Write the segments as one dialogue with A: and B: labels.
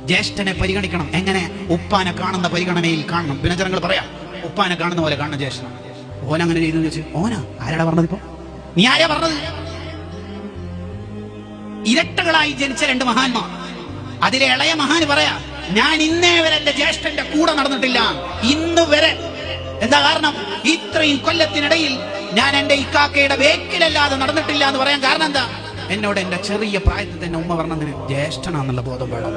A: ജ്യേഷ്ഠനെ പരിഗണിക്കണം. എങ്ങനെ? ഉപ്പാനെ കാണുന്ന പരിഗണനയിൽ കാണണം. പിന്നെ ജനങ്ങൾ പറയാം ഉപ്പാനെ കാണുന്ന പോലെ കാണണം ജ്യേഷ്ഠൻ. ഓനങ്ങനെ ചെയ്തു വെച്ച് ഓനാ ആരാടാ പറഞ്ഞത്? ഇപ്പൊ നീ ആരാ പറഞ്ഞത്? ഇരട്ടകളായി ജനിച്ച രണ്ട് മഹാന്മാർ, അതിലെ ഇളയ മഹാന് പറയാ, ഞാൻ ഇന്നേ വരെ എന്റെ ജ്യേഷ്ഠന്റെ കൂടെ നടന്നിട്ടില്ല, ഇന്ന് വരെ. എന്താ കാരണം? ഇത്രയും കൊല്ലത്തിനിടയിൽ ഞാൻ എന്റെ ഇക്കാക്കയുടെ വേക്കിലല്ലാതെ നടന്നിട്ടില്ല എന്ന് പറയാൻ കാരണം എന്താ? എന്നോട് എന്റെ ചെറിയ പ്രായത്തിൽ തന്നെ ഉമ്മ പറഞ്ഞതിന് ജ്യേഷ്ഠനാന്നുള്ള ബോധം വേണം.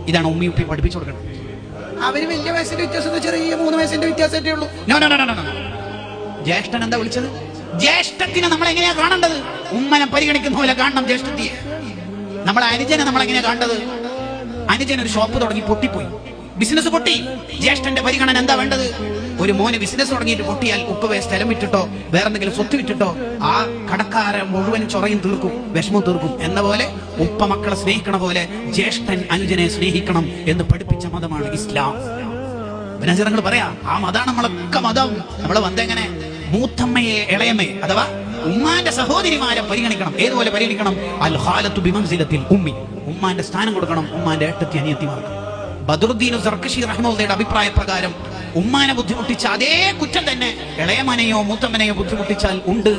A: ഇതാണ് ഉമ്മി ഉപ്പി പഠിപ്പിച്ചു കൊടുക്കണം. അവര് വലിയ വയസ്സിന്റെ വ്യത്യാസം, ചെറിയ 3 വയസ്സിന്റെ വ്യത്യാസമേ ഉള്ളൂ. ജ്യേഷ്ഠൻ എന്താ വിളിച്ചത്? ജ്യേഷ്ഠത്തിനെ നമ്മൾ എങ്ങനെയാ കാണേണ്ടത്? ഉമ്മനെ പരിഗണിക്കുന്ന പോലെ കാണണം ജ്യേഷ്ഠത്തിയെ. നമ്മളെ അനുജനെ നമ്മൾ എങ്ങനെയാ കാണേണ്ടത്? അനുജൻ ഒരു ഷോപ്പ് തുടങ്ങി പൊട്ടിപ്പോയി, ബിസിനസ് പൊട്ടി. ജ്യേഷ്ഠന്റെ പരിഗണന എന്താ വേണ്ടത്? ഒരു മോന് ബിസിനസ് തുടങ്ങിയിട്ട് പൊട്ടിയാൽ ഉപ്പവേ സ്ഥലം വിറ്റിട്ടോ വേറെന്തെങ്കിലും സ്വത്ത് വിറ്റിട്ടോ ആ കടക്കാരൻ മുഴുവൻ ചൊറയും തീർക്കും, വിഷമം തീർക്കും. എന്ന പോലെ ഉപ്പ മക്കളെ സ്നേഹിക്കണ പോലെ ജ്യേഷ്ഠൻ അനുജനെ സ്നേഹിക്കണം എന്ന് പഠിപ്പിച്ച മതമാണ് ഇസ്ലാം. ജനങ്ങൾ പറയാ ആ മതാണ് നമ്മളൊക്കെ മതം. നമ്മളെ വന്നെങ്ങനെ? മൂത്തമ്മയെ ഇളയമ്മയെ അഥവാ ഉമ്മാന്റെ സഹോദരിമാരെ പരിഗണിക്കണം. ഏതുപോലെ പരിഗണിക്കണം? അൽ ഖാലത്തു ബിമൻസിലത്തിൽ ഉമ്മി, ഉമ്മാന്റെ സ്ഥാനം കൊടുക്കണം ഉമ്മാന്റെ ഏട്ടത്തി അനിയത്തിമാർക്ക്. ബദറുദ്ദീൻ സർക്കശി റഹ്മത്തുള്ളാഹിയുടെ അഭിപ്രായ പ്രകാരം ഉമ്മാനെ ബുദ്ധിമുട്ടിച്ച അതേ കുറ്റം തന്നെ ഇളയമനെയോ മൂത്തമ്മനെയോ ബുദ്ധിമുട്ടിച്ചാൽ ഉണ്ട്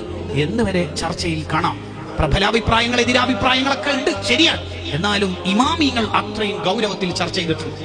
A: എന്ന് വരെ ചർച്ചയിൽ കാണാം. പ്രബലാഭിപ്രായങ്ങൾ എതിരാഭിപ്രായങ്ങളൊക്കെ ഉണ്ട്, ശരിയാണ്. എന്നാലും ഇമാമിങ്ങൾ അത്രയും ഗൗരവത്തിൽ ചർച്ച ചെയ്തിട്ടുണ്ട്.